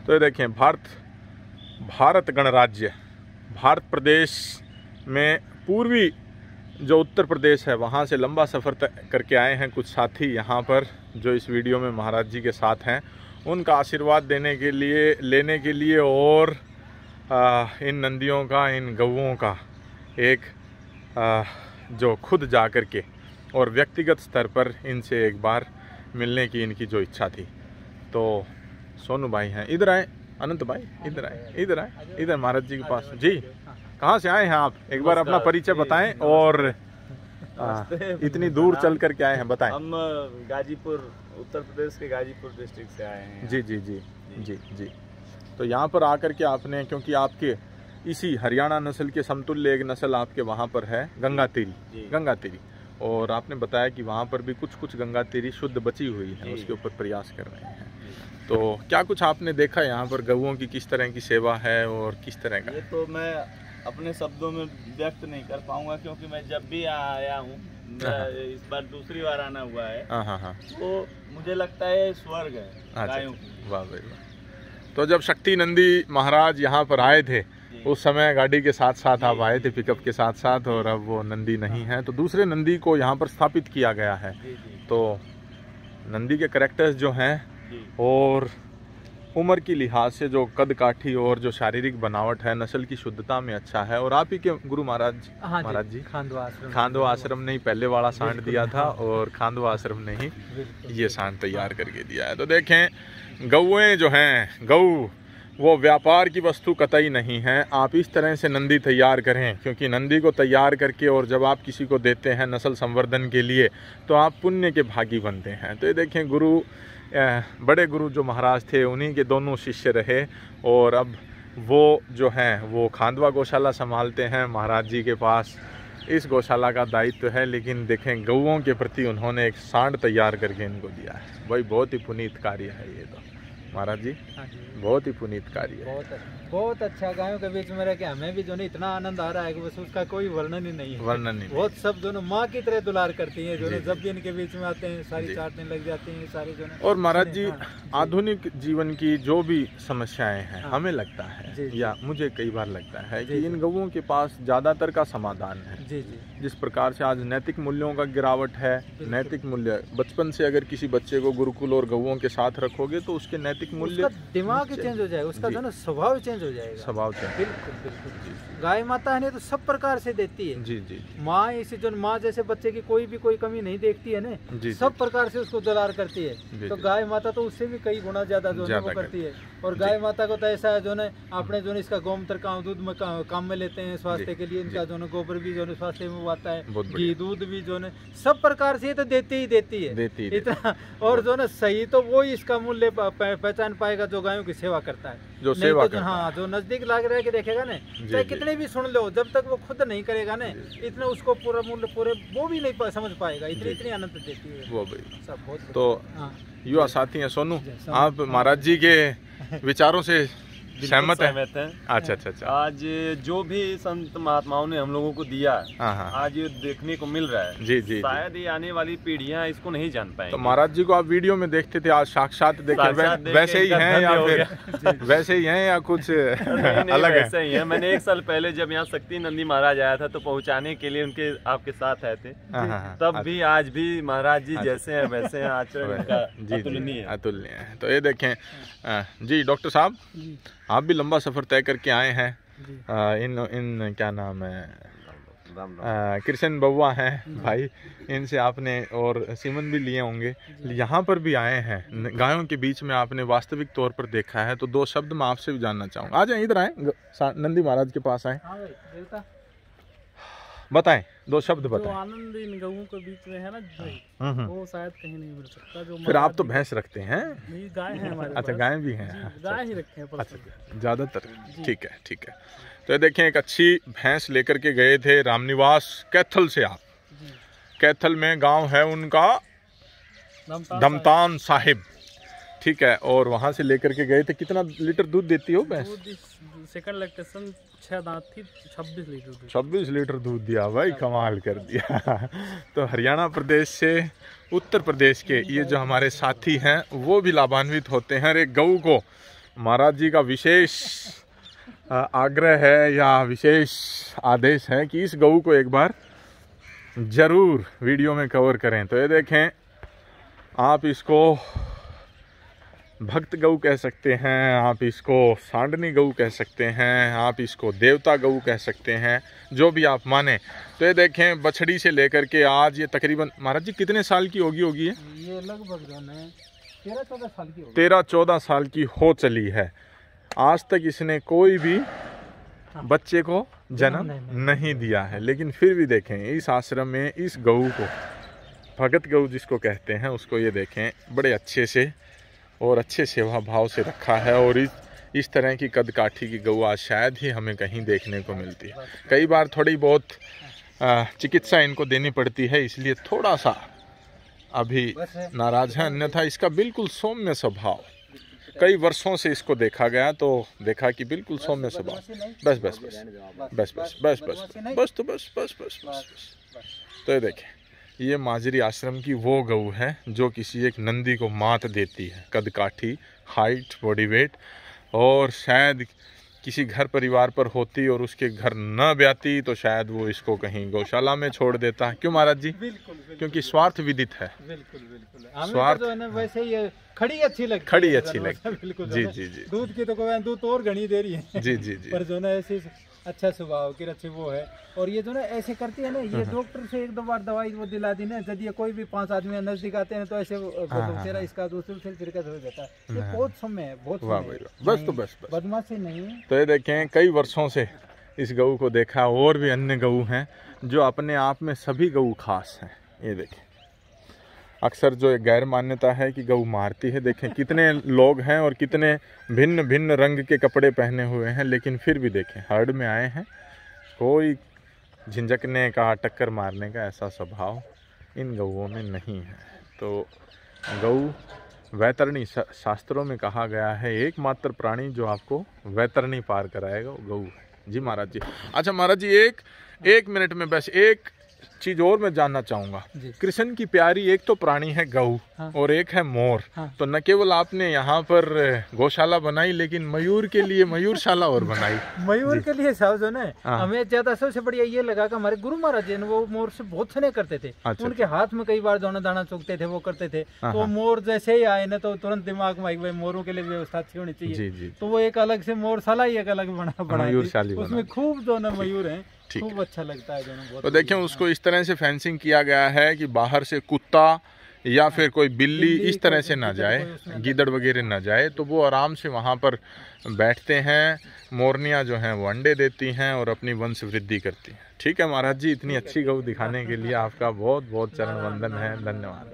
तो ये देखें, भारत गणराज्य भारत प्रदेश में पूर्वी जो उत्तर प्रदेश है वहाँ से लंबा सफ़र तय करके आए हैं कुछ साथी यहाँ पर जो इस वीडियो में महाराज जी के साथ हैं। उनका आशीर्वाद लेने के लिए और इन नंदियों का, इन गऊओं का एक जो खुद जा कर के और व्यक्तिगत स्तर पर इनसे एक बार मिलने की इनकी जो इच्छा थी। तो सोनू भाई हैं, इधर आए, अनंत भाई इधर आए, इधर महाराज जी के पास। जी, कहाँ से आए हैं आप? एक बार अपना परिचय बताएं और इतनी दूर चल कर के आए हैं, बताएं। हम गाजीपुर, उत्तर प्रदेश के गाजीपुर डिस्ट्रिक्ट से आए हैं। जी जी जी जी जी। तो यहाँ पर आकर के आपने, क्योंकि आपके इसी हरियाणा नस्ल के समतुल्य एक नस्ल आपके वहाँ पर है गंगा तेरी, और आपने बताया कि वहाँ पर भी कुछ गंगा तेरी शुद्ध बची हुई है, उसके ऊपर प्रयास कर रहे हैं। तो क्या कुछ आपने देखा यहाँ पर गऊओं की किस तरह की सेवा है और किस तरह का? ये तो मैं अपने शब्दों में व्यक्त नहीं कर पाऊंगा, क्योंकि मैं जब भी आया हूँ, इस बार दूसरी बार आना हुआ है। हाँ। तो मुझे लगता है स्वर्ग है गायों की। वाह भाई वाह। तो जब शक्ति नंदी महाराज यहाँ पर आए थे उस समय गाड़ी के साथ आप आए थे, पिकअप के साथ, और अब वो नंदी नहीं है तो दूसरे नंदी को यहाँ पर स्थापित किया गया है। तो नंदी के कैरेक्टर्स जो हैं और उम्र की लिहाज से जो कद काठी और जो शारीरिक बनावट है, नस्ल की शुद्धता में अच्छा है। और आप ही के गुरु महाराज जी खांडवा आश्रम ने ही पहले वाला सांड दिया था और खांडवा आश्रम ने ही ये सांड तैयार करके दिया है। तो देखें, गौएं जो हैं, गऊ वो व्यापार की वस्तु कतई नहीं है। आप इस तरह से नंदी तैयार करें, क्योंकि नंदी को तैयार करके और जब आप किसी को देते हैं नस्ल संवर्धन के लिए तो आप पुण्य के भागी बनते हैं। तो ये देखें, बड़े गुरु जो महाराज थे उन्हीं के दोनों शिष्य रहे, और अब वो जो हैं वो खांडवा गौशाला संभालते हैं। महाराज जी के पास इस गौशाला का दायित्व है, लेकिन देखें गऊओं के प्रति उन्होंने एक सांड तैयार करके इनको दिया है। भाई बहुत ही पुनीत कार्य है ये तो महाराज जी, बहुत ही पुनीत कार्य है। बहुत अच्छा, गायों के बीच में रह के हमें भी जो नहीं इतना आनंद आ रहा है कि बस उसका कोई वर्णन ही नहीं है। बहुत सब जो माँ की तरह दुलार करती हैं, जो जब भी इनके बीच में आते हैं सारी चाटने लग जाती हैं सारी जो। और महाराज जी, आधुनिक जीवन की जो भी समस्याएं हैं, हमें लगता है या मुझे कई बार लगता है कि इन गऊओं के पास ज्यादातर का समाधान है। जिस प्रकार से आज नैतिक मूल्यों का गिरावट है, नैतिक मूल्य बचपन से अगर किसी बच्चे को गुरुकुल और गऊओं के साथ रखोगे तो उसके नैतिक मूल्य, दिमाग चेंज हो जाएगा, उसका जो ना स्वभाव चेंज हो जाएगा। स्वभाव चेंज, बिल्कुल। गाय माता है तो सब प्रकार से देती है। जी। माँ इसी जो माँ जैसे बच्चे की कोई कमी नहीं देखती है ना, सब प्रकार से उसको दुलार करती है। तो गाय माता तो उससे भी कई गुना ज्यादा जो है वो करती है। और गाय माता को तो ऐसा है जो है आपने जो इसका गोमूत्र का दूध में काम में लेते हैं स्वास्थ्य के लिए। इनका जो है गोबर भी जो है स्वास्थ्य में आता है, घी दूध भी जो है सब प्रकार से तो देती है इतना। और जो है सही तो वो ही इसका मूल्य पहचान पाएगा जो गायों की सेवा करता है, जो सेवा करता है। हाँ, जो नजदीक लाग रह के देखेगा ना, चाहे कितने भी सुन लो, जब तक वो खुद नहीं करेगा ना इतना उसको पूरा मूल्य वो भी नहीं समझ पाएगा। इतनी आनंद देती है वो भाई सब। बहुत तो युवा साथी हैं सोनू, आप महाराज जी के विचारों से सहमत है? अच्छा। आज जो भी संत महात्माओं ने हम लोगों को दिया, आज ये देखने को मिल रहा है। जी। शायद ये आने वाली पीढ़ियां इसको नहीं जान पाएंगी। तो महाराज जी को आप वीडियो में देखते थे, आज साक्षात देखे वैसे ही हैं या फिर वैसे ही हैं या कुछ अलग है? वैसे ही है। मैंने 1 साल पहले जब यहाँ शक्ति नंदी महाराज आया था तो पहुँचाने के लिए उनके आपके साथ आए थे, तब भी आज भी महाराज जी जैसे हैं वैसे हैं, आचरण अतुलनीय है। तो ये देखें जी, डॉक्टर साहब आप भी लंबा सफ़र तय करके आए हैं। इन क्या नाम है, कृष्ण बउआ हैं भाई, इनसे आपने और सीमन भी लिए होंगे, यहाँ पर भी आए हैं। गायों के बीच में आपने वास्तविक तौर पर देखा है, तो 2 शब्द मैं आपसे भी जानना चाहूँगा। आ जाए, इधर आए, नंदी महाराज के पास आए, बताएं 2 शब्द बताएं। आनंद इन गऊओं के बीच में है ना, वो शायद कहीं नहीं मिल सकता। जो फिर आप तो भैंस रखते हैं? नहीं, गाय है हमारे। अच्छा, गाय भी हैं? गाय ही रखे हैं। अच्छा, ज़्यादातर। ठीक है। तो ये देखें, एक अच्छी भैंस लेकर के गए थे रामनिवास कैथल से। आप कैथल में गांव है उनका धमतान साहिब, ठीक है, और वहाँ से लेकर के गए थे। कितना लीटर दूध देती हो भैंस? सेकंड लैक्टेशन 6 दांत थी, 26 लीटर दूध दिया भाई, कमाल कर दिया। तो हरियाणा प्रदेश से उत्तर प्रदेश के ये जो हमारे साथी हैं वो भी लाभान्वित होते हैं। एक गऊ को महाराज जी का विशेष आग्रह है या विशेष आदेश है कि इस गऊ को एक बार जरूर वीडियो में कवर करें। तो ये देखें, आप इसको भक्त गऊ कह सकते हैं, आप इसको सांडनी गऊ कह सकते हैं, आप इसको देवता गऊ कह सकते हैं, जो भी आप माने। तो ये देखें, बछड़ी से लेकर के आज ये तकरीबन महाराज जी कितने साल की होगी ये? ये लगभग 13-14 साल की होगी। 13-14 साल की हो चली है। आज तक इसने कोई भी बच्चे को जन्म नहीं दिया है, लेकिन फिर भी देखें इस आश्रम में इस गऊ को, भगत गऊ जिसको कहते हैं, उसको ये देखें बड़े अच्छे से और अच्छे सेवा भाव से रखा है। और इस तरह की कद काठी की गऊ आज शायद ही हमें कहीं देखने को मिलती है। कई बार थोड़ी बहुत चिकित्सा इनको देनी पड़ती है, इसलिए थोड़ा सा अभी नाराज है, अन्यथा इसका बिल्कुल सौम्य स्वभाव। कई वर्षों से इसको देखा गया तो देखा कि बिल्कुल सौम्य स्वभाव। बस बस बस बस बस बस बस बस तो बस बस बस बस। तो ये देखें, ये माजरी आश्रम की वो गऊ है जो किसी एक नंदी को मात देती है। कद काठी, हाइट, बॉडी वेट, और शायद किसी घर परिवार पर होती और उसके घर न ब्याती तो शायद वो इसको कहीं गौशाला में छोड़ देता है। क्यों महाराज जी? बिल्कुल, क्योंकि स्वार्थ विदित है। बिल्कुल बिल्कुल। स्वार्थ तो है ना, वैसे ये खड़ी अच्छी लगती है। खड़ी अच्छी लगती है, बिल्कुल। जी जी जी। दूध की तो दूध और घनी दे रही है। जी जी जी। पर जो ना ऐसे अच्छा स्वभाव की अच्छी वो है। और ये जो ना ऐसे करती है ना, ये डॉक्टर से 1-2 बार दवाई वो दिला दी ना, यदि कोई भी 5 आदमी नजदीक आते हैं तो ऐसे चेहरा इसका दूसरे से फिरकत हो जाता है। ये बहुत समय है, बहुत बस तो बस बदमाशी नहीं है। तो ये देखें, कई वर्षों से इस गऊ को देखा, और भी अन्य गऊ हैं जो अपने आप में सभी गऊ खास हैं। ये देखें, अक्सर जो एक गैर मान्यता है कि गऊ मारती है, देखें कितने लोग हैं और कितने भिन्न भिन्न रंग के कपड़े पहने हुए हैं, लेकिन फिर भी देखें हर्ड में आए हैं। कोई झिंझकने का, टक्कर मारने का ऐसा स्वभाव इन गऊओं में नहीं है। तो गऊ वैतरणी, शास्त्रों में कहा गया है एकमात्र प्राणी जो आपको वैतरणी पार कराएगा वो गऊ है। जी महाराज जी। अच्छा महाराज जी, एक मिनट में बस एक चीज और मैं जानना चाहूंगा। कृष्ण की प्यारी एक तो प्राणी है गऊ, और एक है मोर। तो न केवल आपने यहाँ पर गौशाला बनाई, लेकिन मयूर के लिए मयूरशाला और बनाई। मयूर के लिए साहब जो ना, हमें ज्यादा सबसे बढ़िया ये लगा कि हमारे गुरु महाराज जी ने वो मोर से बहुत स्नेह करते थे। उनके हाथ में कई बार दाना दाना चुगते थे, वो करते थे। तो मोर जैसे ही आए ना तो तुरंत दिमाग में भाई मोरों के लिए व्यवस्था अच्छी होनी चाहिए। तो वो एक अलग से मोरशाला ही एक अलग बनाई, उसमें खूब जो ना मयूर है, खूब अच्छा लगता है। तो देखें, उसको इस तरह से फेंसिंग किया गया है कि बाहर से कुत्ता या फिर कोई बिल्ली इस तरह से ना जाए, गीदड़ वगैरह ना जाए, तो वो आराम से वहाँ पर बैठते हैं। मोरनियाँ जो हैं वो अंडे देती हैं और अपनी वंश वृद्धि करती हैं। ठीक है महाराज जी, इतनी अच्छी गऊ दिखाने के लिए आपका बहुत बहुत चरण वंदन है, धन्यवाद।